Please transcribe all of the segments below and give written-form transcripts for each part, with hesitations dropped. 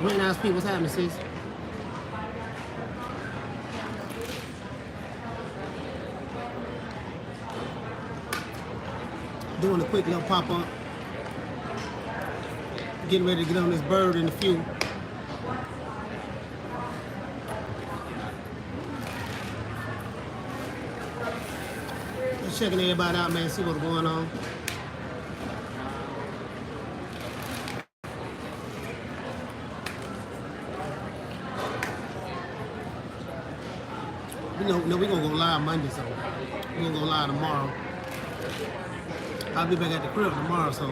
Green Eyes Pete, what's happening, sis? Doing a quick little pop-up. Getting ready to get on this bird in a few. Just checking everybody out, man, see what's going on. No, we're going to go live Monday, so we're going to go live tomorrow. I'll be back at the crib tomorrow, so.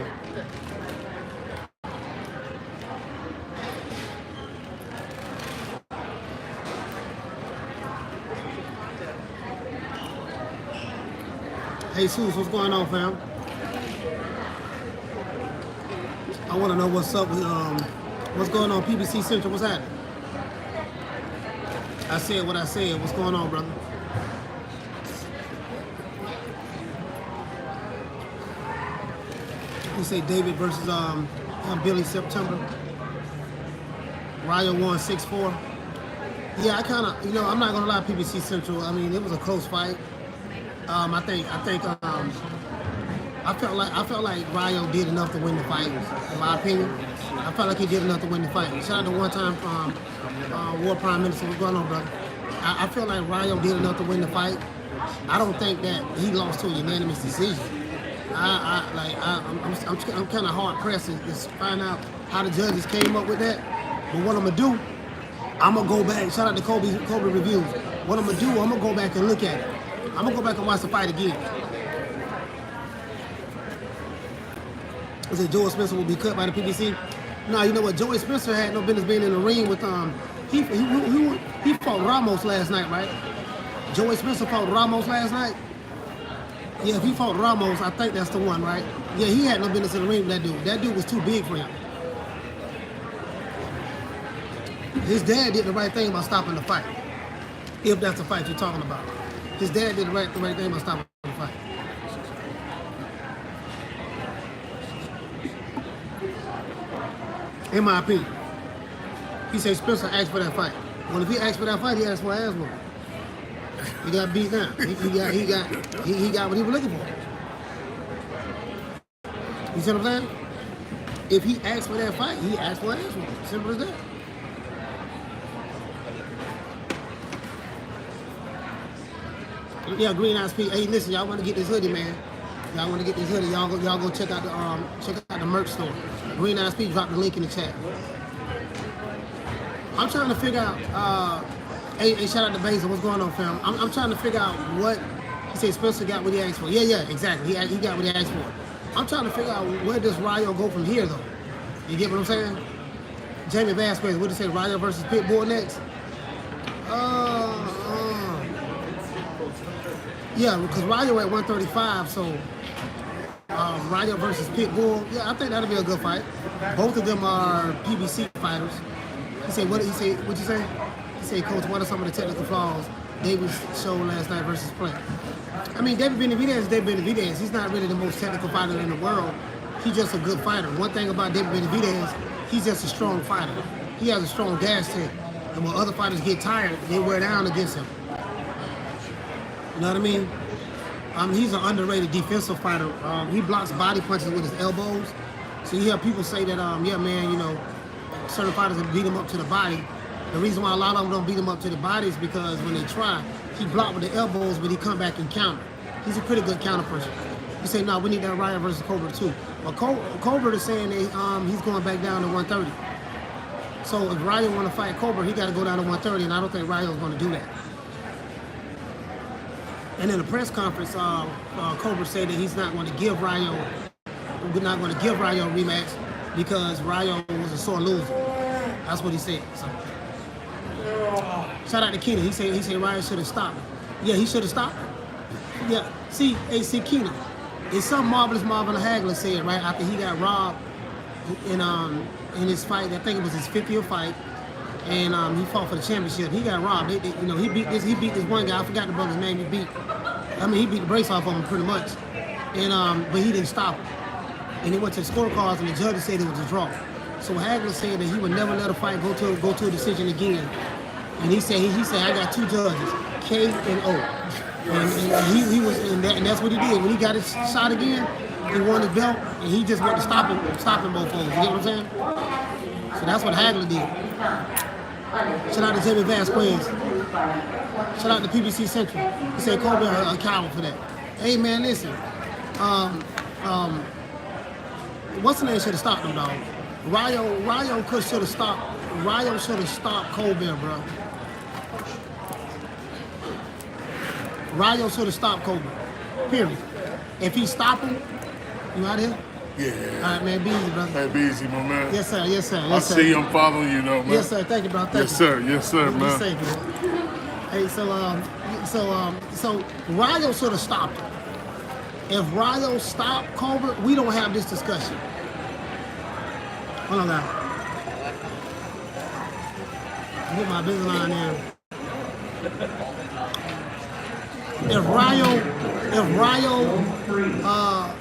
Hey, Sus, what's going on, fam? I want to know what's up with, what's going on, PBC Central, what's happening? I said what I said. What's going on, brother? You say David versus Billy September. Rayo won 6-4. Yeah, I kind of, I'm not gonna lie, PBC Central. I mean, it was a close fight. I felt like Rayo did enough to win the fight. In my opinion, I felt like he did enough to win the fight. Shout out to one time War Prime Minister. What's going on, brother? I feel like Rayo did enough to win the fight. I don't think that he lost to a unanimous decision. I'm kind of hard pressed to find out how the judges came up with that. But what I'm gonna do, I'm gonna go back. Shout out to Cobra reviews. What I'm gonna do, I'm gonna go back and look at it. I'm gonna go back and watch the fight again. Is it Joey Spencer will be cut by the PBC? No, you know what? Joey Spencer had no business being in the ring with he fought Ramos last night, right? Joey Spencer fought Ramos last night. Yeah, if he fought Ramos, I think that's the one, right? Yeah, he had no business in the ring with that dude. That dude was too big for him. His dad did the right thing about stopping the fight. If that's the fight you're talking about. His dad did the right thing about stopping the fight. In my opinion. He said Spencer asked for that fight. Well, if he asked for that fight, he asked for an ass whooping. He got beat down. He got what he was looking for. You see what I'm saying? If he asked for that fight, he asked for an ass whooping. Simple as that. Yeah, Green Eyes Pete. Hey, listen, y'all want to get this hoodie, man. Y'all want to get this hoodie? Y'all go check out the merch store. Green Eyes Pete, drop the link in the chat. I'm trying to figure out. Hey, shout out to Basil. What's going on, fam? I'm trying to figure out what he said Spencer got what he asked for. Yeah, exactly. He got what he asked for. I'm trying to figure out where does Rayo go from here, though. You get what I'm saying? Jamie Vasquez, what did he say? Rayo versus Pitbull next? Yeah, because Rayo at 135, so Rayo versus Pitbull. Yeah, I think that'll be a good fight. Both of them are PBC fighters. He said, what'd you say? He said, Coach, what are some of the technical flaws David showed last night versus play? I mean, David Benavidez is David Benavidez. He's not really the most technical fighter in the world. He's just a good fighter. One thing about David Benavidez, he's just a strong fighter. He has a strong gas tank. And when other fighters get tired, they wear down against him. You know what I mean? He's an underrated defensive fighter. He blocks body punches with his elbows. So you hear people say that, yeah, man, certain fighters that beat him up to the body. The reason why a lot of them don't beat him up to the body is because when they try, he blocked with the elbows, but he come back and counter. He's a pretty good counter puncher. You say, no, we need that Ryan versus Cobra too. Well, Colbert is saying that he's going back down to 130. So if Rayo want to fight Cobra, he got to go down to 130, and I don't think Rayo's going to do that. And in the press conference, Cobra said that he's not going to give Rayo a rematch because Rayo was a sore loser. That's what he said. So, shout out to Keenan. He said Rayo should have stopped. Yeah, he should have stopped. Yeah. See, Keenan. It's something Marvelous Marvin Hagler said right after he got robbed in his fight. I think it was his 50th fight, and he fought for the championship. He got robbed. He beat this one guy. I forgot the brother's name. He beat the brace off of him pretty much, and but he didn't stop him. And he went to the scorecards, and the judges said it was a draw. So Hagler said that he would never let a fight go to a decision again. And he said I got 2 judges, K and O. And he was and that's what he did. When he got his shot again, he won the belt, and he just went to stopping both of them. You get what I'm saying? So that's what Hagler did. Shout out to Jimmy Vasquez. Shout out to PBC Central. He said Colbert a coward for that. Hey man, listen. What's the name should have stopped him, dog? Rayo should have stopped. Rayo should have stopped Colbert, bro. Rayo should have stopped Cobra. Period. If he stopped him, you out here? Yeah. All right, man. Be easy, brother. Man, be easy, my man. Yes, sir. Yes, sir. Yes, I sir. see I'm following you, though, man. Yes, sir. Thank you, bro. Thank you. Yes, sir. Yes, sir, Be man. safe, man. Hey, so Rayo should have stopped him. If Rayo stopped Colbert, we don't have this discussion. Hold on, guys. Get my business line in. If Rayo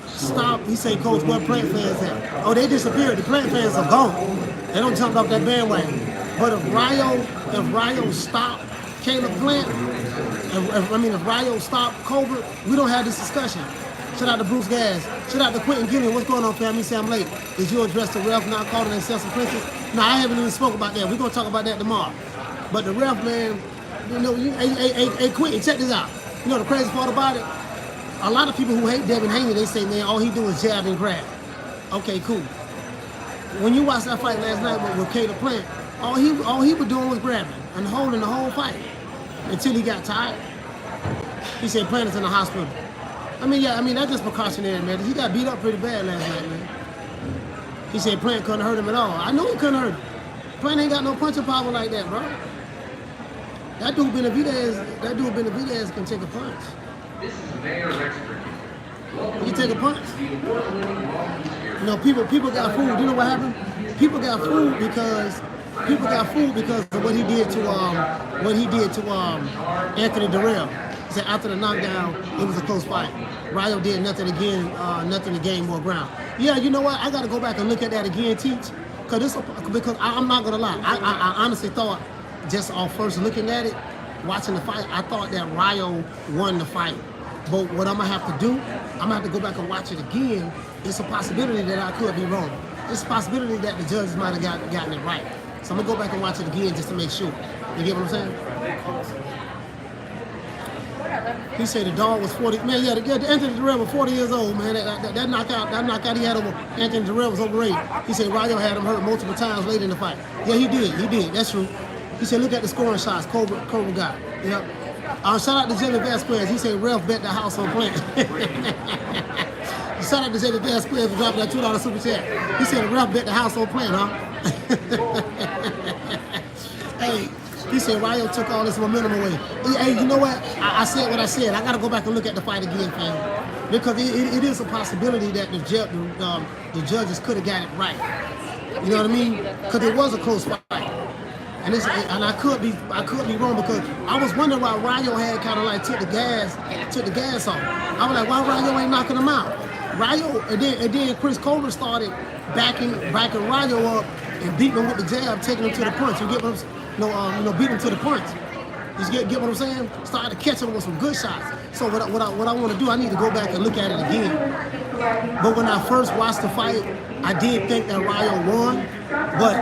stopped, he say, Coach, where Plant fans at? Oh, they disappeared. The Plant fans are gone. They don't jump off that bandwagon. But if Rayo stopped Caleb Plant, if Rayo stopped Cobra, we don't have this discussion. Shout out to Bruce Gas. Shout out to Quentin Gillian. What's going on, family? Say I'm late. Did you address the ref not calling themselves princess? No, I haven't even spoke about that. We're going to talk about that tomorrow. But the ref, man, you know, hey, Quentin, check this out. You know the crazy part about it? A lot of people who hate Devin Haney, they say, man, all he do is jab and grab. Okay, cool. When you watched that fight last night with Caleb Plant, all he was doing was grabbing and holding the whole fight until he got tired. He said Plant is in the hospital. That's just precautionary, man. He got beat up pretty bad last night, man. He said Plant couldn't hurt him at all. I know he couldn't hurt him. Plant ain't got no punching power like that, bro. That dude Benavidez can take a punch. This is Mayor Rexford. He can take a punch. You know, people got fooled. You know what happened? People got fooled because of what he did to Anthony Durrell. He said after the knockdown, it was a close fight. Rayo did nothing to gain more ground. Yeah, you know what? I got to go back and look at that again, Teach, because I'm not gonna lie. I honestly thought, just off first looking at it, watching the fight, I thought that Rayo won the fight. But what I'm gonna have to do, I'm gonna have to go back and watch it again. It's a possibility that I could be wrong. It's a possibility that the judges might have gotten it right. So I'm gonna go back and watch it again just to make sure. You get what I'm saying? He said the dog was 40. Man, yeah, Anthony Durrell was 40 years old, man. That knockout he had over Anthony Durrell was overrated. He said Rayo had him hurt multiple times late in the fight. Yeah, he did. That's true. He said, look at the scoring shots Cobra got. Yep. Shout out to Jimmy Vasquez. He said Ralph bet the house on Plant. Shout out to Jimmy Vasquez for dropping that $2 super chat. He said Ralph bet the house on Plant, huh? Hey, he said Rayo took all this momentum away. Hey, you know what? I said what I said. I got to go back and look at the fight again, fam. Because it is a possibility that the judges could have got it right. You know what I mean? Because it was a close fight. And I could be wrong because I was wondering why Rayo had kind of like took the gas off. I was like, why Rayo ain't knocking him out? Rayo, and then Chris Colbert started backing Rayo up and beating him with the jab, taking him to the punch. You get what I'm saying? Beat him to the punch. You get what I'm saying? Started catching him with some good shots. So what I want to do, I need to go back and look at it again. But when I first watched the fight, I did think that Rayo won. But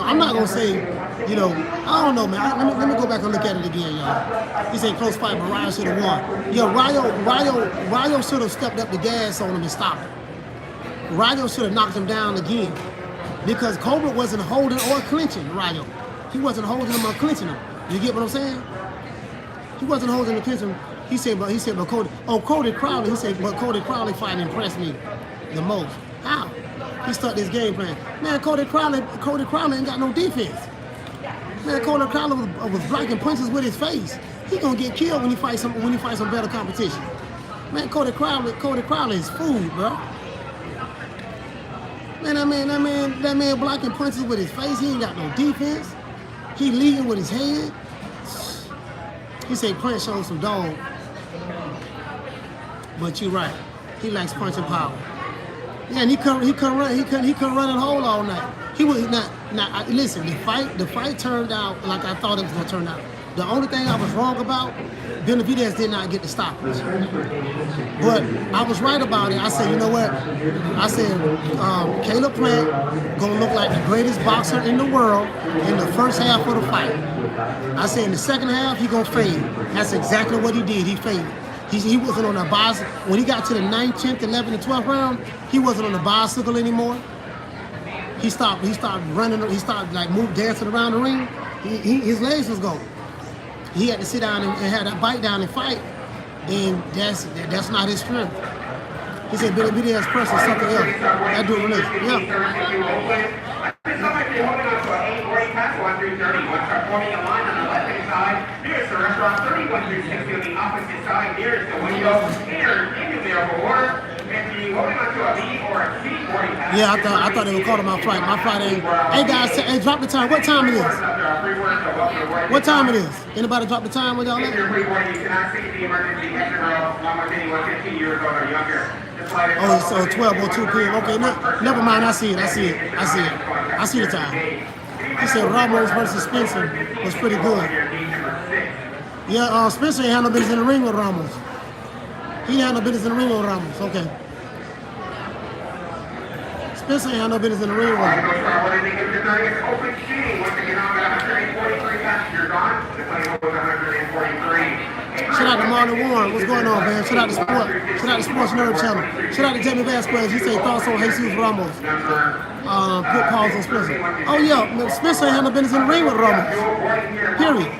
I'm not gonna say, I don't know, man. Let me go back and look at it again, y'all. He said close fight, but Rayo should have won. Yo, Rayo should have stepped up the gas on him and stopped him. Rayo should have knocked him down again because Cobra wasn't holding or clinching Rayo. He wasn't holding him or clinching him. You get what I'm saying? He wasn't holding or clinching him. He said, but Cody Crowley. He said, but Cody Crowley fight impressed me the most. How? He started this game plan. Man, Cody Crowley ain't got no defense. Man, Cody Crowley was blocking punches with his face. He gonna get killed when he fights some better competition. Man, Cody Crowley is food, bro. Man, that man blocking punches with his face. He ain't got no defense. He leading with his head. He said Prince showed some dog. But you're right. He likes punching power. Yeah, and he couldn't run and hold all night. He was not. Listen, the fight turned out like I thought it was gonna turn out. The only thing I was wrong about, Benavidez did not get the stoppage. But I was right about it. I said, you know what? I said, Caleb Plant gonna look like the greatest boxer in the world in the first half of the fight. I said in the second half he gonna fade. That's exactly what he did. He faded. He wasn't on the bicycle. When he got to the 9th, 10th, 11th, and 12th round, he wasn't on the bicycle anymore. He stopped running. He started like dancing around the ring. His legs was going. He had to sit down and have that bite down and fight, and that's not his strength. He said Benavidez pressure something else. That dude release. Yeah. Somebody holding on to an 8-way pass, 1-3-30. One start forming a line on the left-hand side. Here's the restaurant, 31-360 on the opposite side. Here's the window. Here, in the miracle order. Anthony holding on to a B or a C boarding pass. Yeah, I thought they were calling my flight. My flight ain't. Hey guys, hey, drop the time. What time it is? What time it is? Anybody drop the time with y'all? If you're pre-boarding, you cannot see the emergency exit row along with anyone 15 years old or younger. Oh, so 12:02 p.m. Okay, never mind. I see it. I see the time. He said Ramos versus Spencer was pretty good. Yeah, Spencer ain't had no business in the ring with Ramos. He ain't had no business in the ring with Ramos. Okay. Spencer ain't had no business in the ring with him. Open seating. Once again, I'm at 143 passengers on. The plane was 143. Shout out to Marlon Warren. What's going on, man? Shout out to Sports Nerd Channel. Shout out to Jamie Vasquez. He said thoughts on Jesus Ramos. Put pause on Spencer. Oh yeah, Spencer ain't had no business in the ring with Ramos. Period.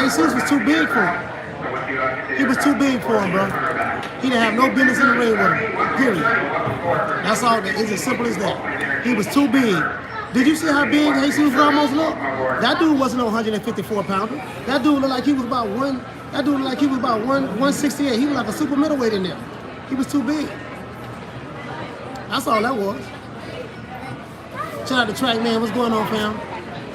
Jesus was too big for him. He was too big for him, bro. He didn't have no business in the ring with him. Period. That's all. It's as simple as that. He was too big. Did you see how big Jesus Ramos looked? That dude wasn't a 154 pounder. That dude looked like he was about 168. He was like a super middleweight in there. He was too big. That's all that was. Shout out to Track Man. What's going on, fam?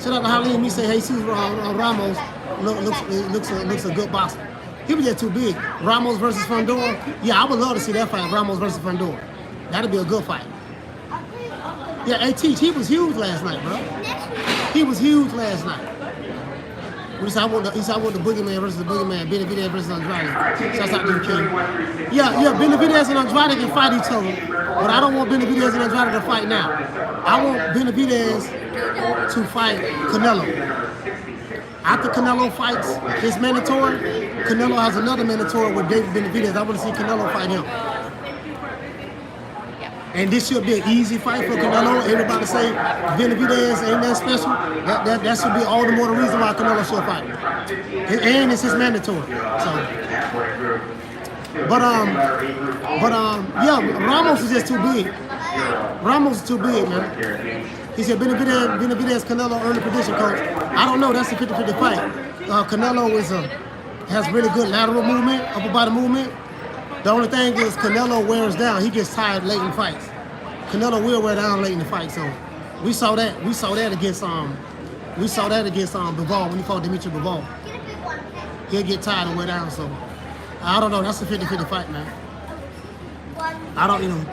Shout out to Halim. He said Jesus Ramos looks a good boxer. He was just too big. Ramos versus Fundora. Yeah, I would love to see that fight. Ramos versus Fundora. That'd be a good fight. Yeah, hey, Teach, he was huge last night, bro. He was huge last night. He said, I want the Boogeyman versus the Boogeyman, Benavidez versus Andrade. Shouts out to the King. Yeah, Benavidez and Andrade can fight each other, but I don't want Benavidez and Andrade to fight now. I want Benavidez to fight Canelo. After Canelo fights his mandatory, Canelo has another mandatory with David Benavidez. I want to see Canelo fight him. And this should be an easy fight for Canelo. Everybody say Benavidez ain't that special. That should be all the more the reason why Canelo should fight. And it's his mandatory. So, yeah, Ramos is just too big. Ramos is too big, man. He said Benavidez, Canelo early prediction, coach. I don't know. That's a 50-50 fight. Canelo has really good lateral movement, upper body movement. The only thing is Canelo wears down. He gets tired late in fights. Canelo will wear down late in the fight. So we saw that against Bivol when he fought Dimitri Bivol. He'll get tired and wear down. So I don't know. That's a 50-50 fight, man. I don't,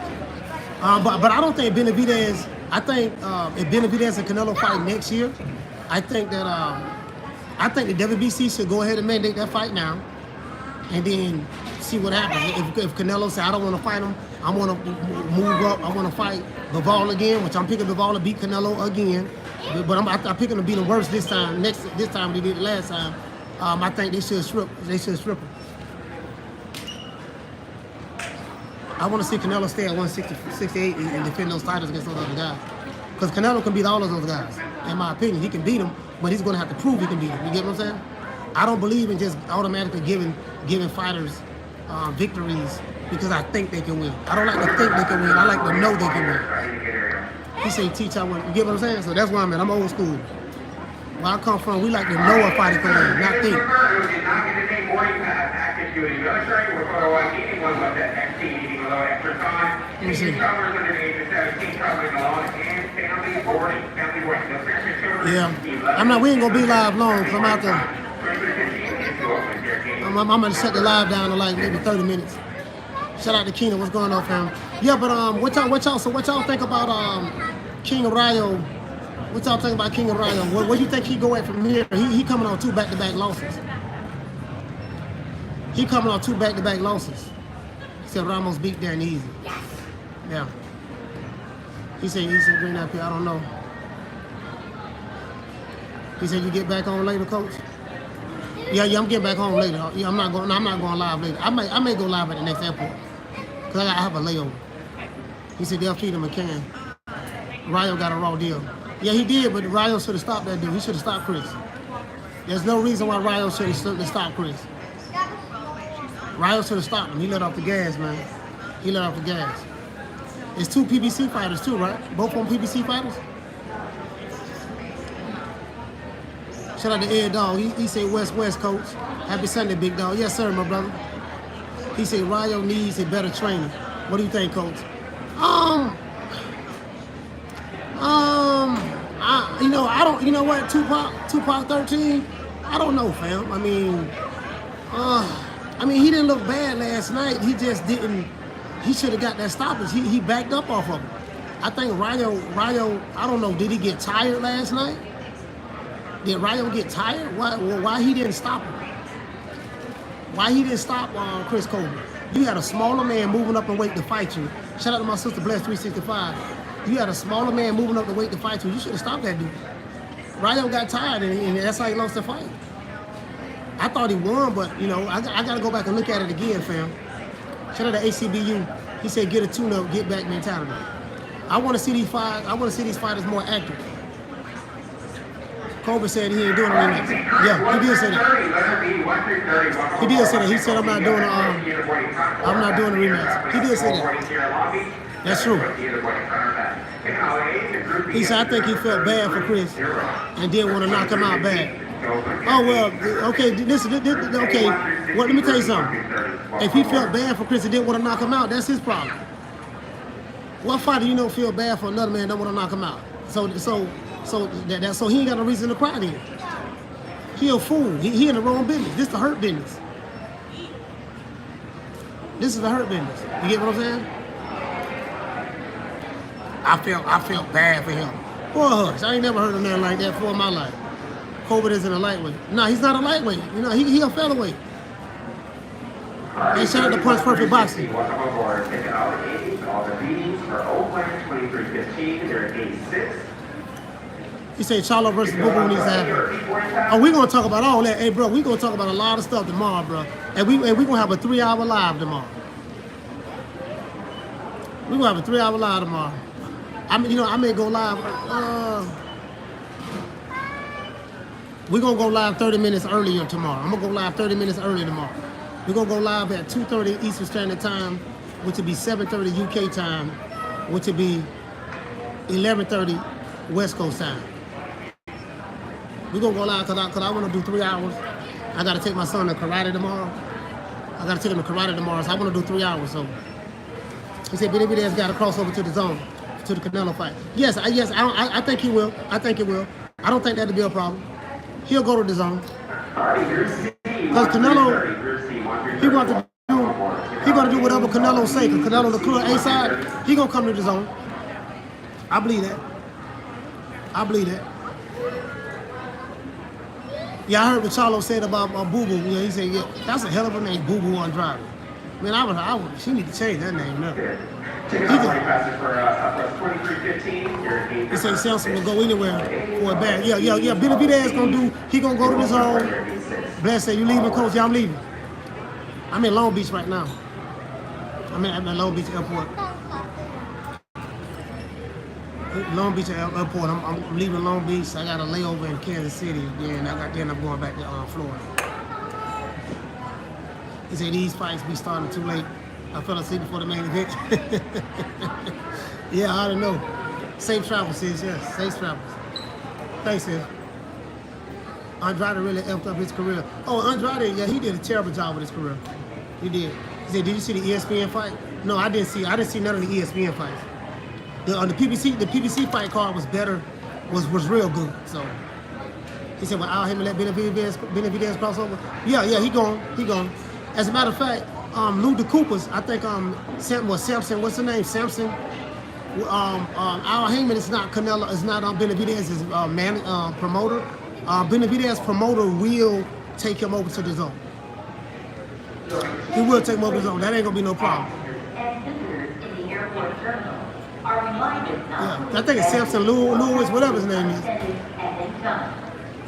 but I don't think Benavidez. I think if Benavidez and Canelo fight next year, I think the WBC should go ahead and mandate that fight now, and then see what happens. If Canelo says, I don't want to fight him, I want to move up, I want to fight Bivol again, which I'm picking Bivol to beat Canelo again. But I'm picking to beat him worse this time. This time they did it last time. I think they should strip him. I want to see Canelo stay at 168 and defend those titles against those other guys. Because Canelo can beat all of those guys. In my opinion, he can beat them, but he's going to have to prove he can beat them. You get what I'm saying? I don't believe in just automatically giving fighters victories because I think they can win. I don't like to think they can win. I like to know they can win. He said, teach I win. You get what I'm saying? So that's why I'm at. I'm old school. Where I come from, we like to know a fighter can win, not think. Let me see. Yeah. We ain't gonna be live long because I'm out there. I'm gonna shut the live down in like maybe 30 minutes. Shout out to Keena. What's going on, fam? Yeah, but what y'all think about King of Rayo. What y'all think about King of Rayo? What do you think he go at from here? He coming on 2 back-to-back losses. He coming on 2 back-to-back losses. He said Ramos beat Darren easy. Yeah. He said bring that here. I don't know. He said you get back on later, coach. Yeah, I'm getting back home later. Yeah, I'm not going live later. I may go live at the next airport because I have a layover. He said they'll feed him a can. Rayo got a raw deal. Yeah, he did, but Rayo should have stopped that dude. He should have stopped Chris. There's no reason why Rayo should have stopped Chris. Rayo should have stopped him. He let off the gas, man. He let off the gas. It's 2 PBC fighters too, right? Both on PBC fighters? Shout out to Ed Dog. He said West, coach. Happy Sunday, big dog. Yes, sir, my brother. He said Rayo needs a better trainer. What do you think, coach? I don't. You know what? Tupac 13. I don't know, fam. I mean, he didn't look bad last night. He just didn't. He should have got that stoppage. He backed up off of him. I think Rayo. I don't know. Did he get tired last night? Did Rayo get tired? Why he didn't stop him? Why he didn't stop Chris Colbert? You had a smaller man moving up in weight to fight you. Shout out to my sister Bless 365. You had a smaller man moving up the weight to fight you. You should have stopped that dude. Rayo got tired, and that's how he lost the fight. I thought he won, but I got to go back and look at it again, fam. Shout out to ACBU. He said, "Get a tune-up, get back mentality." I want to see these fighters more active. Cobra said he ain't doing anything. Yeah, he did say that. He did say that. He said, "I'm not doing the rematch." He did say that. That's true. He said, I think he felt bad for Chris and didn't want to knock him out bad. Oh, well, okay, listen, okay, well, let me tell you something. If he felt bad for Chris and didn't want to knock him out, that's his problem. What fighter feel bad for another man and don't want to knock him out? So he ain't got no reason to cry then. He a fool. He in the wrong business. This is the hurt business. This is the hurt business. You get what I'm saying? I felt bad for him. Boy, hush. I ain't never heard of nothing like that before in my life. Colbert isn't a lightweight. No, he's not a lightweight. He a featherweight. Hey, shout out to Punch Perfect Boxing. Welcome aboard. Taking all the 80s, all the beatings for Oakland 2315. They're at 86. He said Charlo versus Boo Boo needs to happen. Oh, we're going to talk about all that. Hey, bro, we're going to talk about a lot of stuff tomorrow, bro. And we're going to have a 3-hour live tomorrow. We're going to have a 3-hour live tomorrow. I may go live. We're going to go live 30 minutes earlier tomorrow. I'm going to go live 30 minutes earlier tomorrow. We're going to go live at 2:30 Eastern Standard Time, which will be 7:30 UK time, which will be 11:30 West Coast time. We're going to go live because I want to do 3 hours. I got to take my son to karate tomorrow. So I want to do 3 hours. So he said Benavidez got to cross over to the zone, to the Canelo fight. Yes, I think he will. I think he will. I don't think that'll be a problem. He'll go to the zone. Because Canelo, he going to do whatever Canelo say. Because Canelo, the club A side, he going to come to the zone. I believe that. Yeah, I heard what Charlo said about Boo Boo. Yeah, he said, yeah, that's a hell of a name, Boo Boo Andrade. Man, she need to change that name now. He said Samson will go anywhere for a bag. Yeah. Benavidez gonna go to the zone. Bless said, you leaving, coach? Yeah, I'm leaving. I'm in Long Beach right now. I'm at Long Beach Airport. I'm leaving Long Beach. I got a layover in Kansas City. Then I'm going back to Florida. He said these fights be starting too late. I fell asleep before the main event. Yeah, I don't know. Safe travels, sis. Yes, safe travels. Thanks, sis. Andrade really effed up his career. Oh, Andrade, yeah, he did a terrible job with his career. He did. He said, did you see the ESPN fight? No, I didn't see none of the ESPN fights. The PBC fight card was better, was real good. So he said, well, I'll him and let Benavidez cross over. Yeah, he gone. As a matter of fact, Lou the Coopers, I think Samson, what's the name? Samson. Al Heyman is not Canelo. It's not Benavidez's promoter. Benavidez's promoter will take him over to the zone. He will take him over to the zone. That ain't gonna be no problem. And visitors in the airport terminal are reminded not Yeah, I think it's Samson Lewis, whatever his name is. at any time.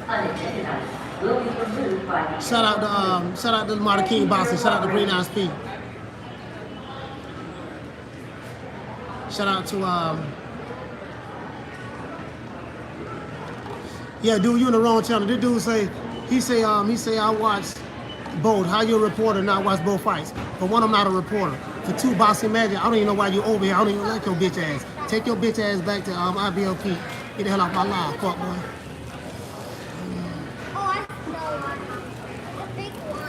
Unattended items will be removed by the Shout out to Martin King Boxing. Shout out to Green Eyes P. Shout out to yeah, dude, you in the wrong channel. This dude say I watch both. How you a reporter not watch both fights? For one, I'm not a reporter. For two, boxing magic. I don't even know why you over here. I don't even like your bitch ass. Take your bitch ass back to IBLP. Get the hell off my live, fuck boy.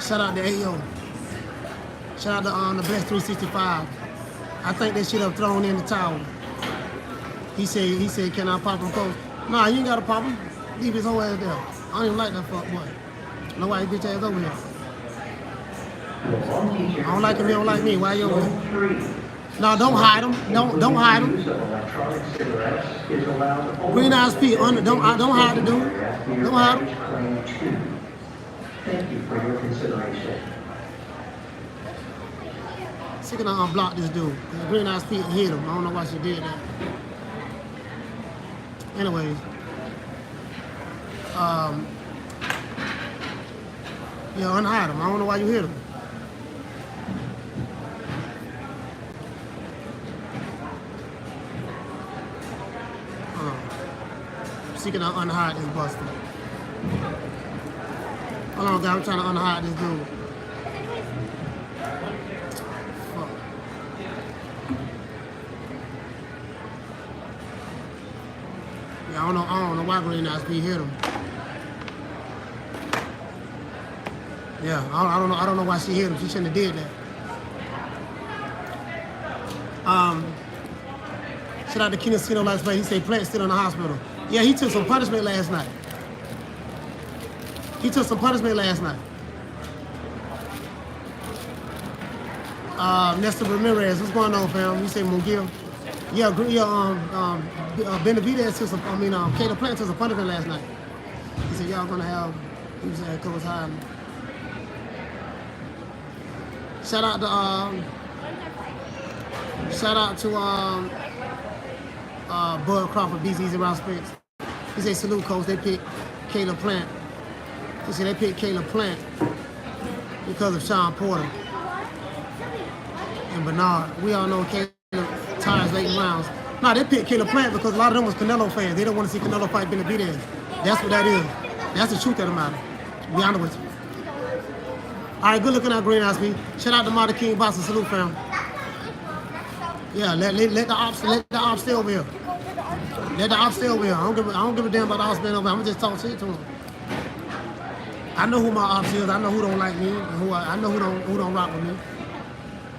Shout out to AO. Shout out to the Best 365. I think they should have thrown in the towel. He said, can I pop him coach? Nah, you ain't gotta pop him. Leave his whole ass there. I don't even like that fuck boy. I don't know why his bitch ass over here. I don't like him, he don't like me. Why you over here? No, don't hide him. Don't hide him. Green Eyes P, don't hide the dude. Don't hide him. Thank you for your consideration. She can unblock this dude. Green Eyes P hit him. I don't know why she did that. Anyways. Yeah, unhide him. I don't know why you hit him. She can unhide this buster. Hold on, guys. I'm trying to unhide this dude. Fuck. Yeah, I don't know why Green Eyes P hit him. Yeah, I don't know why she hit him. She shouldn't have did that. Shout out to Canelo last night. He said Plant still in the hospital. Yeah, he took some punishment last night. Nestor Ramirez, what's going on, fam? You say Mungil? Yeah, Benavidez took some. Cato Plant took some punishment last night. He said y'all gonna have. He was saying Coach hiding. Shout out to Bud Crawford, beats easy round Spence. He said salute coach. They picked Caleb Plant. He said they picked Caleb Plant because of Sean Porter and Bernard. We all know Caleb tires late in rounds. No, they picked Caleb Plant because a lot of them was Canelo fans. They don't want to see Canelo fight Benavidez. That's what that is. That's the truth of the matter. Be honest with you. All right, good looking out, Green Eyes P. Shout out to Martin King Boxing. Salute, fam. Yeah, let the ops stay over here. Let the ops stay over here. I don't give a damn about the ops being over here. I'm gonna just talk shit to him. I know who my ops is. I know who don't like me, and I know who don't rock with me.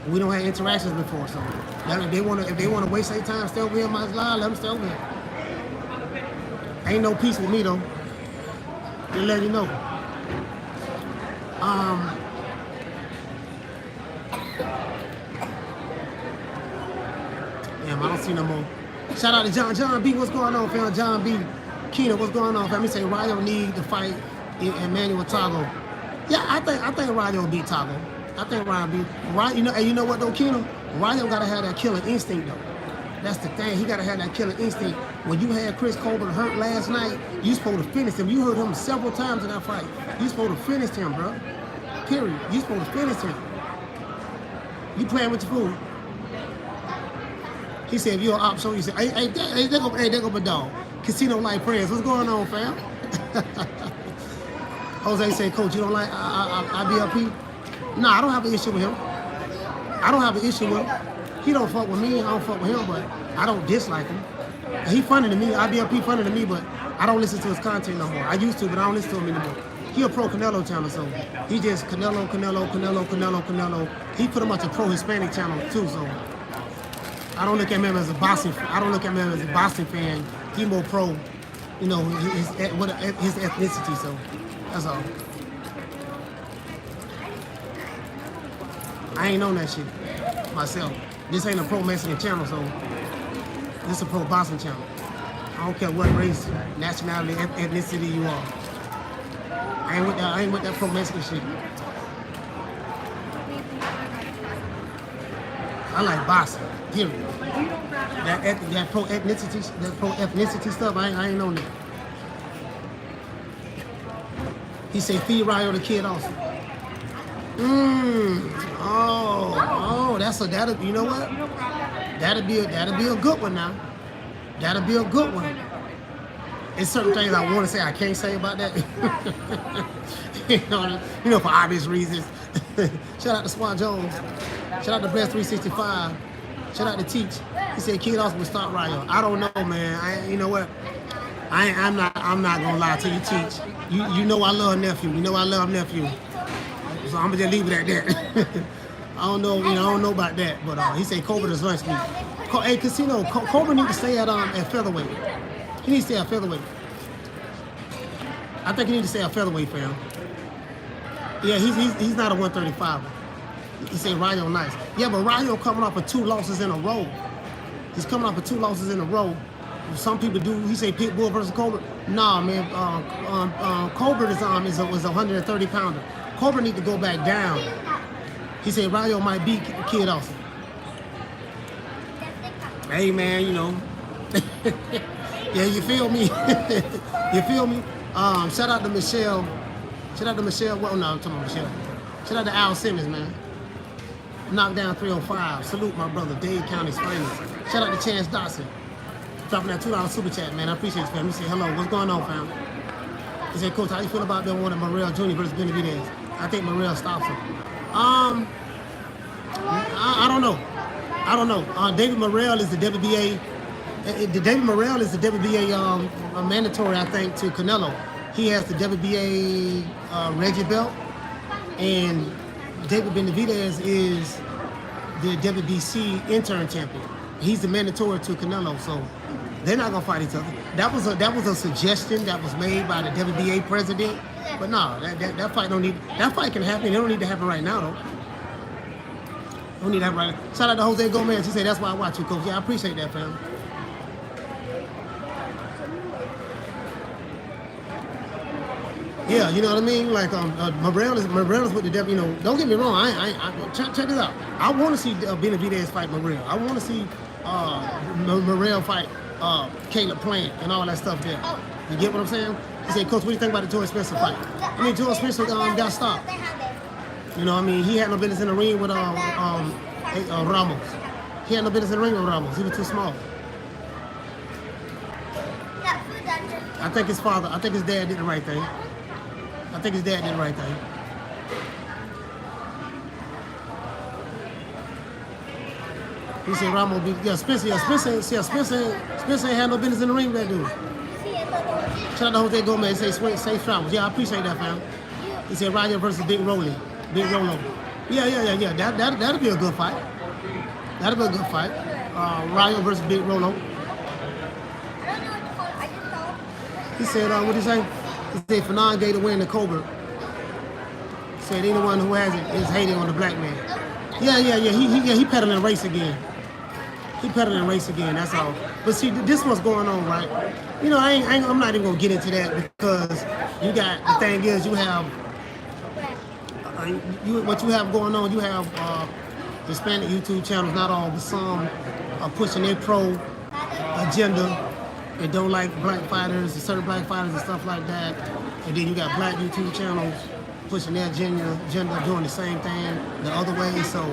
We don't have interactions before, so if they wanna waste their time, stay over here, my live, let them stay over here. Ain't no peace with me though. Just let you know. Damn, I don't see no more. Shout out to John B. What's going on, fam? John B. Keenan, what's going on, fam? He say Rayo need to fight Emmanuel Tago. Yeah, I think Rayo will beat Tago. I think Rayo beat Rayo. You know what though, Keenan? Rayo gotta have that killer instinct though. That's the thing. He gotta have that killer instinct. When you had Chris Colbert hurt last night, you supposed to finish him. You heard him several times in that fight. You supposed to finish him, bro. Period. You supposed to finish him. You playing with your food. He said, if you're an op, so you said, hey, there go my dog. Casino like prayers. What's going on, fam? Jose said, Coach, you don't like IBLP? No, I don't have an issue with him. I don't have an issue with him. He don't fuck with me, I don't fuck with him, but I don't dislike him. He funny to me, IBLP funny to me, but I don't listen to his content no more. I used to, but I don't listen to him anymore. He a pro Canelo channel, so he just Canelo. He pretty much a pro Hispanic channel too, so I don't look at him as a boxing. fan. He more pro, you know, his ethnicity. So that's all. I ain't on that shit myself. This ain't a pro Mexican channel, so This is a pro boxing channel. I don't care what race, nationality, ethnicity you are. I ain't with that pro Mexican shit. I like boxing. Period. That pro ethnicity stuff. I ain't on that. He say feed Rayo the kid also. That'll you know what? That'll be a good one now. That'll be a good one. There's certain things I want to say I can't say about that. you know, for obvious reasons. Shout out to Swan Jones. Shout out to Bless 365. Shout out to Teach. He said Kid Austin will start Rayo. I don't know, man. You know what? I'm not gonna lie to you, Teach. You know I love nephew. You know I love nephew. So I'm gonna just leave it at that. I don't know, I don't know about that, but he said Cobra does lunch meat. Hey, Casino, Cobra need to stay at featherweight. He needs to stay at featherweight. I think he needs to stay at featherweight, fam. Yeah, he's not a 135. He said Rayo nice. Yeah, but Rayo coming off of 2 losses in a row. He's coming off of 2 losses in a row. Some people do. He say Pitbull versus Colbert. Nah, man. Colbert was a 130 pounder. Cobra need to go back down. He said Rayo might beat Kid Austin. Hey man, you know. Yeah, you feel me? You feel me? Shout out to Michelle. Shout out to Michelle. Well, no, I'm talking about Michelle. Shout out to Al Simmons, man. Knockdown 305. Salute my brother, Dade County's finest. Shout out to Chance Dotson. Dropping that $2 super chat, man. I appreciate you, fam. He said, hello, what's going on, fam? He said, Coach, how you feel about them one of Morrell Jr. versus Benavidez? I think Morrell stops him. I don't know. I don't know. David Morrell is the WBA. David Morrell is the WBA mandatory, I think, to Canelo. He has the WBA Reggie belt, and David Benavidez is the WBC intern champion. He's the mandatory to Canelo, so they're not gonna fight each other. That was a suggestion that was made by the WBA president, but no, that fight don't need. That fight can happen. It don't need to happen right now, though. Don't need to happen right now. Shout out to Jose Gomez. He said that's why I watch you, Coach. Yeah, I appreciate that, fam. Yeah, you know what I mean? Like Morrell is with the devil. You know, don't get me wrong. I check this out. I want to see Benavidez fight Morrell. I want to see Morrell fight Caleb Plant and all that stuff there. You get what I'm saying? He said, Coach, what do you think about the George Spencer fight? I mean, George Spencer got stopped. You know, what I mean, he had no business in the ring with Ramos. He had no business in the ring with Ramos. He was too small. I think his dad did the right thing. I think his dad did the right thing. He said Ramos beat Spencer. Spencer ain't had no business in the ring with that dude. Shout out to Jose Gomez. He say safe travels. Yeah, I appreciate that, fam. He said Rayo versus Big Rolo. Yeah. That'll be a good fight. That'll be a good fight. Rayo versus Big Rolo. He said, what did he say? He said, for non-gay to win the Cobra. He said, anyone who has it is hating on the black man. Yeah. He peddling race again. He peddling race again, that's all. But see, this what's going on, right? You know, I'm not even going to get into that because you got, the thing is, you have, what you have going on, you have Hispanic YouTube channels, not all, but some are pushing their pro agenda. They don't like black fighters, certain black fighters and stuff like that. And then you got black YouTube channels pushing their agenda, doing the same thing the other way. So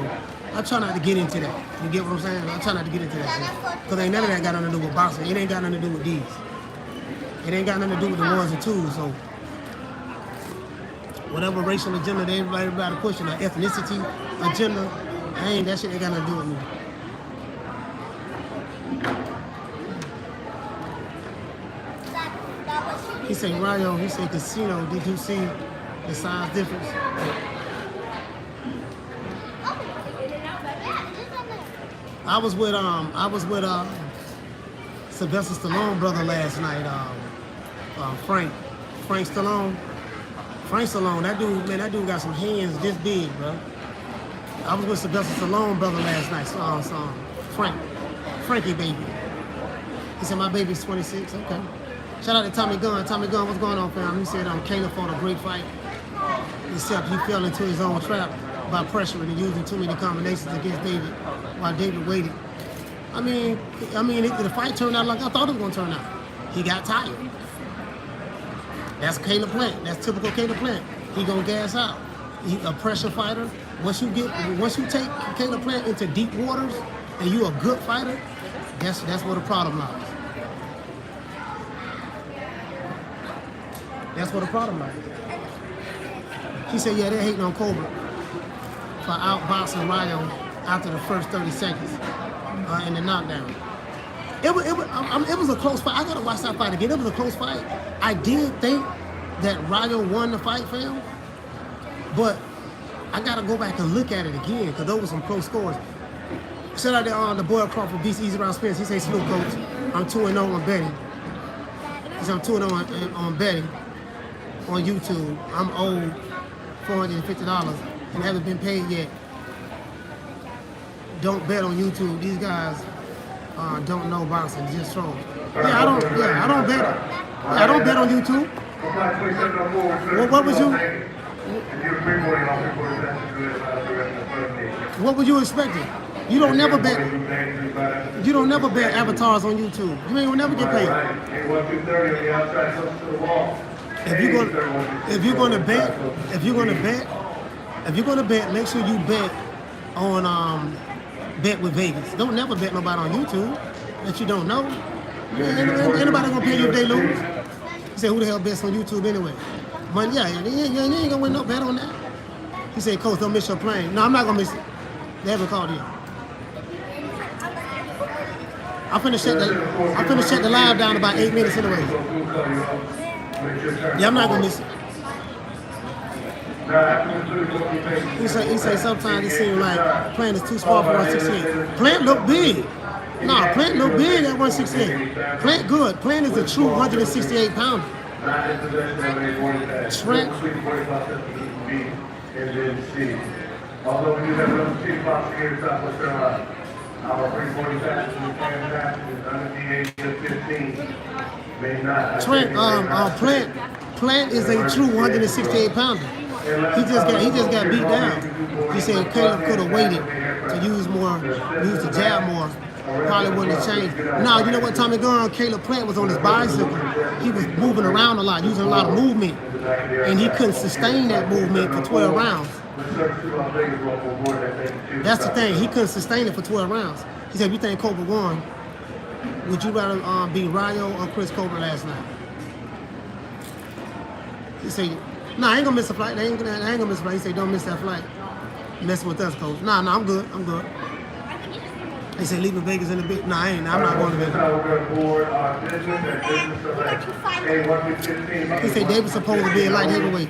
I try not to get into that. You get what I'm saying? I try not to get into that shit. Because ain't none of that got nothing to do with boxing. It ain't got nothing to do with these. It ain't got nothing to do with the ones and twos. So whatever racial agenda everybody pushing, or ethnicity agenda, that shit ain't got nothing to do with me. He said Rayo, he said Casino, did you see the size difference? I was with Sylvester Stallone brother last night, Frank Stallone. Frank Stallone, that dude got some hands this big, bro. I was with Sylvester Stallone brother last night, Frankie baby. He said, my baby's 26. Okay. Shout out to Tommy Gunn. Tommy Gunn, what's going on, fam? He said, Caleb fought a great fight, except he fell into his own trap by pressuring and using too many combinations against David, while David waited. I mean, the fight turned out like I thought it was going to turn out. He got tired. That's Caleb Plant. That's typical Caleb Plant. He gonna gas out. He a pressure fighter. Once you take Caleb Plant into deep waters and you a good fighter, that's where the problem lies. That's where the problem lies. He said, yeah, they're hating on Cobra for outboxing Rayo after the first 30 seconds in the knockdown. It was a close fight. I gotta watch that fight again. It was a close fight. I did think that Rayo won the fight, fam, but I gotta go back and look at it again because those were some close scores. Shout out to the boy Crawford beats Easy Round Spence. He says, salute, coach. I'm 2-0 on betting. He said, I'm 2-0 on betting on YouTube. I'm owed $450 and haven't been paid yet. Don't bet on YouTube. These guys don't know boxing, just trolls. I don't bet. I don't bet on YouTube. What would you expecting? You don't never bet. You don't never bet avatars on YouTube. You ain't gonna never get paid. If you're gonna bet, make sure you bet on bet with Vegas. Don't never bet nobody on YouTube that you don't know. Ain't nobody gonna pay you if they lose. He said, who the hell bets on YouTube anyway? But yeah, you ain't gonna win no bet on that. He said, coach, don't miss your plane. No, I'm not gonna miss it. They haven't called you. I'm finna shut the live down about 8 minutes anyway. Yeah, I'm not gonna miss it. He say sometimes it seems like Plant is too small for 168. Plant look big. Nah, Plant look big at 168. Plant good. Plant is a true 168 pounder. Trent. Although we do have another 6 boxing here in Southwest Carolina. Our 340 passes and passes under the age of 15 may not. Trent, Plant is a true 168 pounder. He just got beat down. He said Caleb could have waited to use the jab more. Probably wouldn't have changed. Now, you know what, Tommy Gunn, Caleb Plant was on his bicycle. He was moving around a lot, using a lot of movement. And he couldn't sustain that movement for 12 rounds. That's the thing, he couldn't sustain it for 12 rounds. He said, if you think Cobra won, would you rather beat Rayo or Chris Cobra last night? He said, nah, I ain't gonna miss a flight. I ain't gonna miss a flight. He said, don't miss that flight. Messing with us, coach. Nah, I'm good. He said, leaving Vegas in a bit. Nah, I'm not going to Vegas. He said, David's supposed to be a light heavyweight.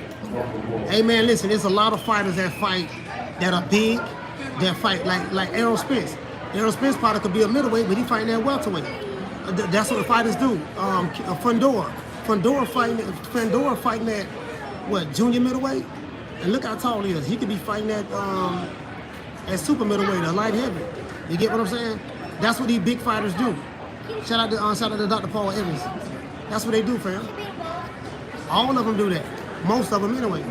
Hey, man, listen, there's a lot of fighters that fight that are big, that fight like Errol Spence. Errol Spence probably could be a middleweight, but he fighting at welterweight. That's what the fighters do. Fundora fighting at, what, junior middleweight? And look how tall he is. He could be fighting at super middleweight, a light heavy. You get what I'm saying? That's what these big fighters do. Shout out to Dr. Paul Evans. That's what they do, fam. All of them do that. Most of them, anyways.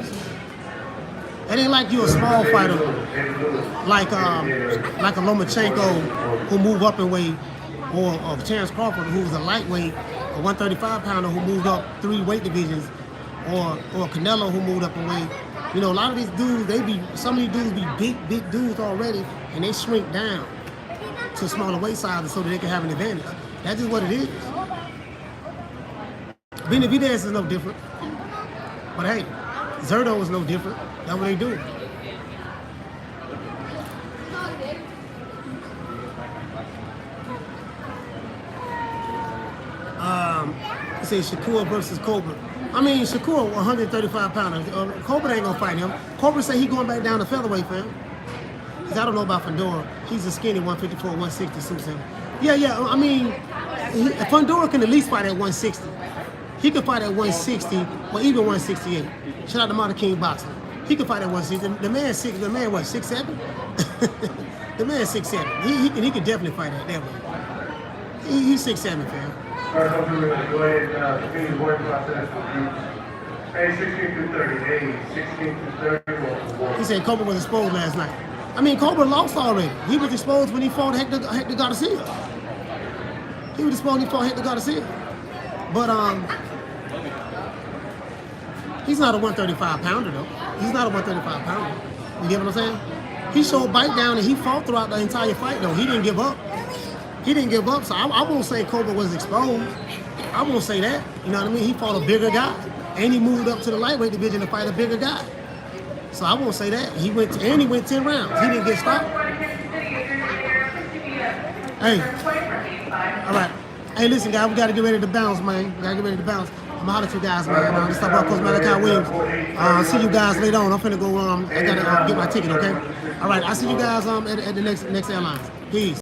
It ain't like you a small fighter, like a Lomachenko who moved up in weight, or Terrence Crawford who's a lightweight, a 135 pounder who moved up 3 weight divisions, or Canelo who moved up in weight. You know, a lot of these dudes, some of these dudes be big dudes already, and they shrink down to smaller weight sizes so that they can have an advantage. That's just what it is. Benavidez is no different. But hey, Zerto is no different. That's what they do. He says Shakur versus Cobra. I mean, Shakur, 135 pounder. Cobra ain't gonna fight him. Cobra say he going back down to featherweight, fam. Because I don't know about Fundora. He's a skinny 154, 160 suits him. Yeah. I mean, Fundora can at least fight at 160. He could fight at 160 or even 168. Shout out to Martin King Boxing. He could fight at 160. The man what, 6'7"? The man 6'7". He could definitely fight at that way. He's 6'7", fam. First off, we're going to go ahead and continue the voting process for groups. A16 through 30. A16 through 30. He said Cobra was exposed last night. I mean, Cobra lost already. He was exposed when he fought Hector Garcia. He was exposed when he fought Hector Garcia. But he's not a 135 pounder though. He's not a 135 pounder. You get what I'm saying? He showed bite down and he fought throughout the entire fight though. He didn't give up. He didn't give up. So I won't say Cobra was exposed. I won't say that. You know what I mean? He fought a bigger guy. And he moved up to the lightweight division to fight a bigger guy. So I won't say that. He went 10 rounds. He didn't get stopped. Hey. All right. Hey, listen, guys, we got to get ready to bounce, man. We got to get ready to bounce. I'm out of you guys, man. This stuff up Coach Malachi Williams. I'll see you guys later on. I'm finna go. I gotta get my ticket, okay? All right. I'll see you guys at the next airlines. Peace.